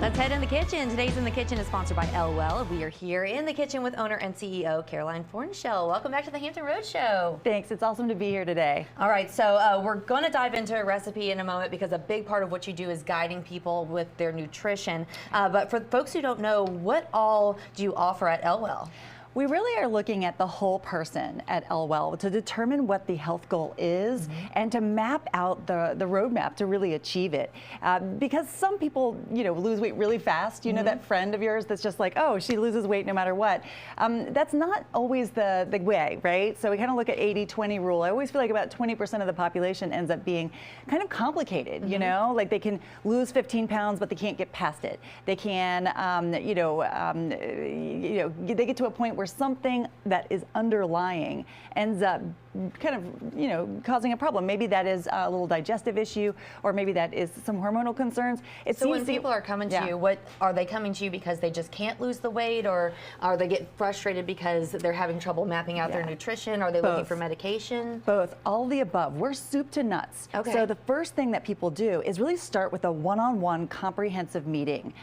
Let's head in the kitchen. Today's In the Kitchen is sponsored by Elwell. We are here in the kitchen with owner and CEO Caroline Fornshell. Welcome back to the Hampton Roads Show. Thanks. It's awesome to be here today. All right, so we're going to dive into a recipe in a moment because a big part of what you do is guiding people with their nutrition. But for folks who don't know, what all do you offer at Elwell? We really are looking at the whole person at Elwell to determine what the health goal is and to map out the roadmap to really achieve it. Because some people, lose weight really fast. You know that friend of yours that's just like, oh, she loses weight no matter what. That's not always the way, right? So we kind of look at 80-20 rule. I always feel like about 20% of the population ends up being kind of complicated, like they can lose 15 pounds, but they can't get past it. They can, they get to a point where something that is underlying ends up kind of, causing a problem. Maybe that is a little digestive issue, or maybe that is some hormonal concerns. So when people are coming to you, what are they coming to you because they just can't lose the weight, or are they get frustrated because they're having trouble mapping out their nutrition? Are they looking for medication? Both, all the above. We're soup to nuts. Okay. So the first thing that people do is really start with a one-on-one comprehensive meeting.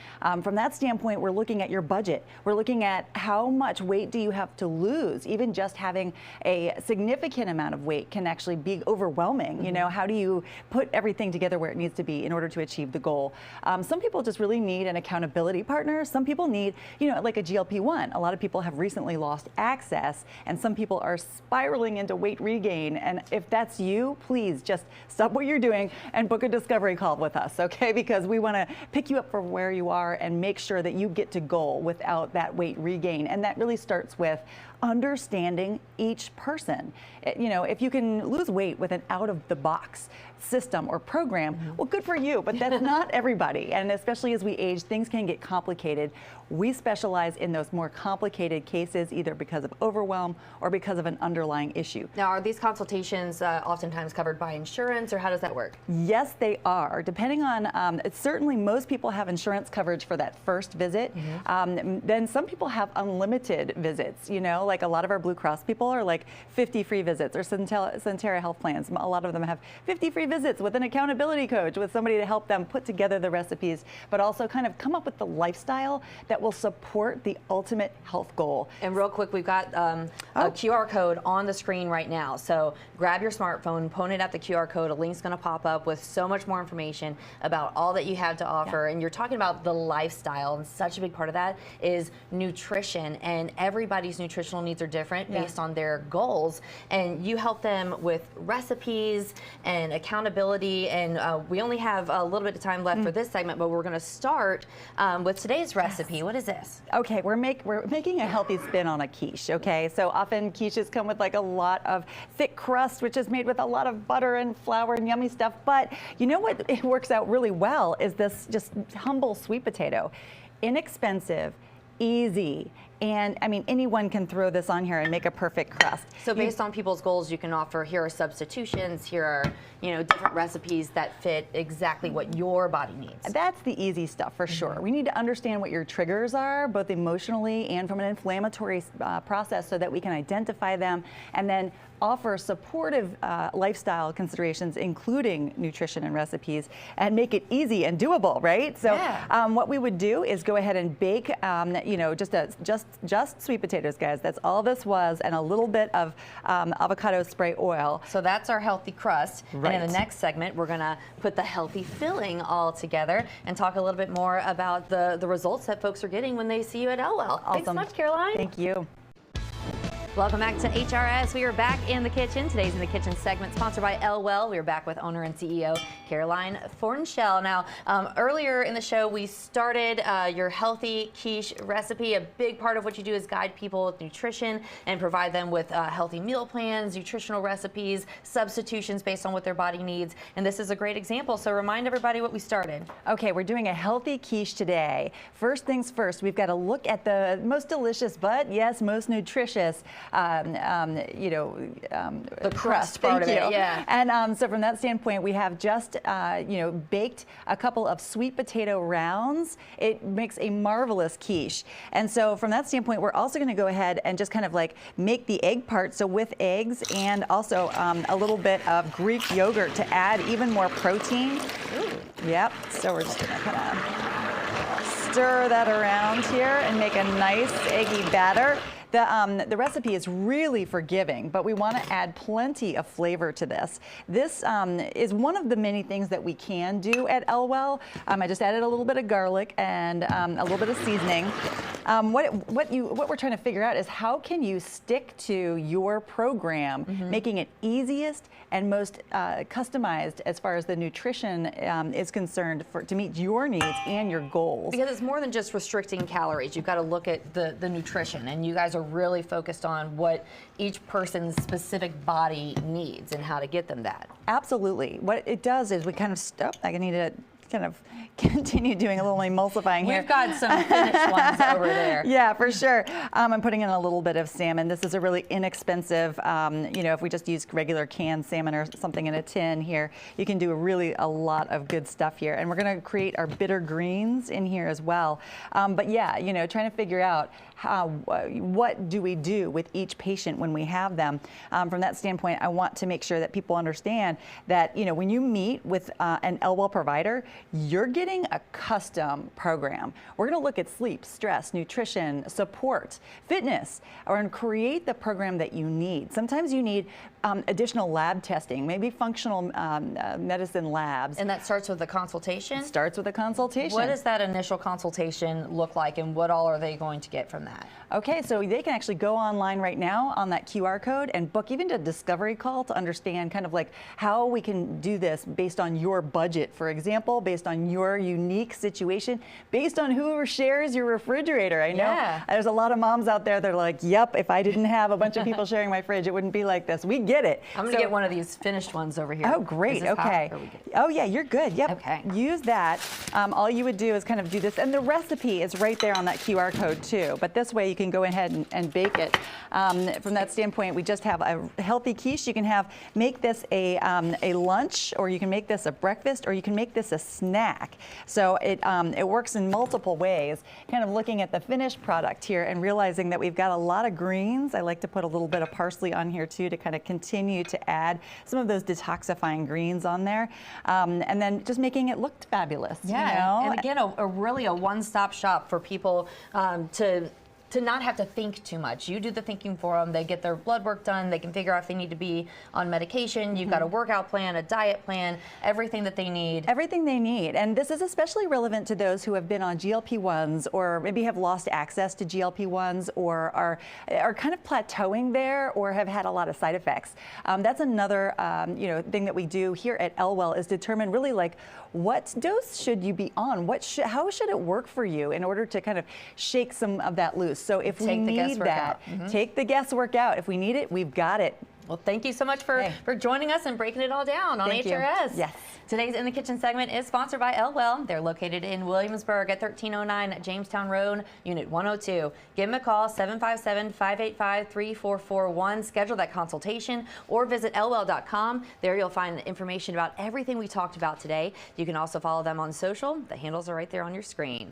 From that standpoint, we're looking at your budget. We're looking at how much weight do you have to lose. Even just having a significant amount of weight can actually be overwhelming. How do you put everything together where it needs to be in order to achieve the goal? Some people just really need an accountability partner. Some people need, like a GLP-1. A lot of people have recently lost access, and some people are spiraling into weight regain. And if that's you, please just stop what you're doing and book a discovery call with us, okay? Because we want to pick you up from where you are and make sure that you get to goal without that weight regain. And that really starts with understanding each person. If you can lose weight with an out-of-the-box system or program, well, good for you, but that's not everybody. And especially as we age, things can get complicated. We specialize in those more complicated cases, either because of overwhelm or because of an underlying issue. Now, are these consultations oftentimes covered by insurance, or how does that work? Yes, they are. Depending on, certainly most people have insurance coverage for that first visit. Then some people have unlimited visits, like a lot of our Blue Cross people are like 50 free visits, or Centera health plans. A lot of them have 50 free visits with an accountability coach, with somebody to help them put together the recipes, but also kind of come up with the lifestyle that will support the ultimate health goal. And real quick, we've got a QR code on the screen right now. So grab your smartphone, point it at the QR code. A link's going to pop up with so much more information about all that you have to offer. And you're talking about the lifestyle, and such a big part of that is nutrition. And everybody's nutritional needs are different based on their goals. And you help them with recipes and accountability. And we only have a little bit of time left for this segment, but we're going to start with today's recipe. What is this? Okay, we're making a healthy spin on a quiche, okay? So often quiches come with like a lot of thick crust, which is made with a lot of butter and flour and yummy stuff. But you know what it works out really well is this just humble sweet potato. Inexpensive, easy, and I mean, anyone can throw this on here and make a perfect crust. So based on people's goals, you can offer, here are substitutions, here are, different recipes that fit exactly what your body needs. That's the easy stuff for sure. We need to understand what your triggers are, both emotionally and from an inflammatory process, so that we can identify them and then offer supportive lifestyle considerations, including nutrition and recipes, and make it easy and doable, right? So what we would do is go ahead and bake, just sweet potatoes, guys. That's all this was, and a little bit of avocado spray oil. So that's our healthy crust. Right. And in the next segment, we're gonna put the healthy filling all together and talk a little bit more about the results that folks are getting when they see you at Elwell. Awesome. Thanks so much, Caroline. Thank you. Welcome back to HRS. We are back in the kitchen. Today's In the Kitchen segment sponsored by Elwell. We are back with owner and CEO Caroline Fornshell. Now, earlier in the show, we started your healthy quiche recipe. A big part of what you do is guide people with nutrition and provide them with healthy meal plans, nutritional recipes, substitutions based on what their body needs. And this is a great example. So remind everybody what we started. Okay, we're doing a healthy quiche today. First things first, we've got to look at the most delicious, but yes, most nutritious The crust part of it, yeah. And so from that standpoint, we have just baked a couple of sweet potato rounds. It makes a marvelous quiche. And so from that standpoint, we're also going to go ahead and just kind of like make the egg part. So with eggs and also a little bit of Greek yogurt to add even more protein. Ooh. Yep. So we're just going to kind of stir that around here and make a nice eggy batter. The recipe is really forgiving, but we want to add plenty of flavor to this. This is one of the many things that we can do at Elwell. I just added a little bit of garlic and a little bit of seasoning. What we're trying to figure out is how can you stick to your program, making it easiest and most customized as far as the nutrition is concerned to meet your needs and your goals. Because it's more than just restricting calories. You've got to look at the nutrition, and you guys are really focused on what each person's specific body needs and how to get them that. Absolutely. What it does is we kind of I need to kind of continue doing a little emulsifying here. We've got some finished ones over there. Yeah, for sure. I'm putting in a little bit of salmon. This is a really inexpensive, if we just use regular canned salmon or something in a tin here, you can do a lot of good stuff here. And we're going to create our bitter greens in here as well. But yeah, trying to figure out what do we do with each patient when we have them. From that standpoint, I want to make sure that people understand that, when you meet with an Elwell provider, you're getting a custom program. We're going to look at sleep, stress, nutrition, support, fitness, and create the program that you need. Sometimes you need additional lab testing, maybe functional medicine labs. And that starts with a consultation? It starts with a consultation. What does that initial consultation look like, and what all are they going to get from that? Okay, so they can actually go online right now on that QR code and book even a discovery call to understand kind of like how we can do this based on your budget, for example, based on your unique situation, based on who shares your refrigerator. I know there's a lot of moms out there that are like, yep, if I didn't have a bunch of people sharing my fridge, it wouldn't be like this. We get it. I'm going to get one of these finished ones over here. Oh, great. Okay. Oh, yeah, you're good. Yep. Okay. Use that. All you would do is kind of do this. And the recipe is right there on that QR code, too. But this way you can go ahead and bake it. From that standpoint, we just have a healthy quiche. You can make this a lunch, or you can make this a breakfast, or you can make this a snack. So it works in multiple ways. Kind of looking at the finished product here and realizing that we've got a lot of greens. I like to put a little bit of parsley on here, too, to kind of continue to add some of those detoxifying greens on there. And then just making it look fabulous. Yeah, and again, really a one-stop shop for people to not have to think too much. You do the thinking for them. They get their blood work done. They can figure out if they need to be on medication. You've got a workout plan, a diet plan, everything that they need. Everything they need. And this is especially relevant to those who have been on GLP-1s or maybe have lost access to GLP-1s or are kind of plateauing there or have had a lot of side effects. That's another thing that we do here at Elwell is determine really like what dose should you be on? How should it work for you in order to kind of shake some of that loose? So if we need that, take the guesswork out. If we need it, we've got it. Well, thank you so much for joining us and breaking it all down on HRS. Yes. Today's In the Kitchen segment is sponsored by Elwell. They're located in Williamsburg at 1309 Jamestown Road, Unit 102. Give them a call, 757-585-3441. Schedule that consultation or visit elwell.com. There you'll find information about everything we talked about today. You can also follow them on social. The handles are right there on your screen.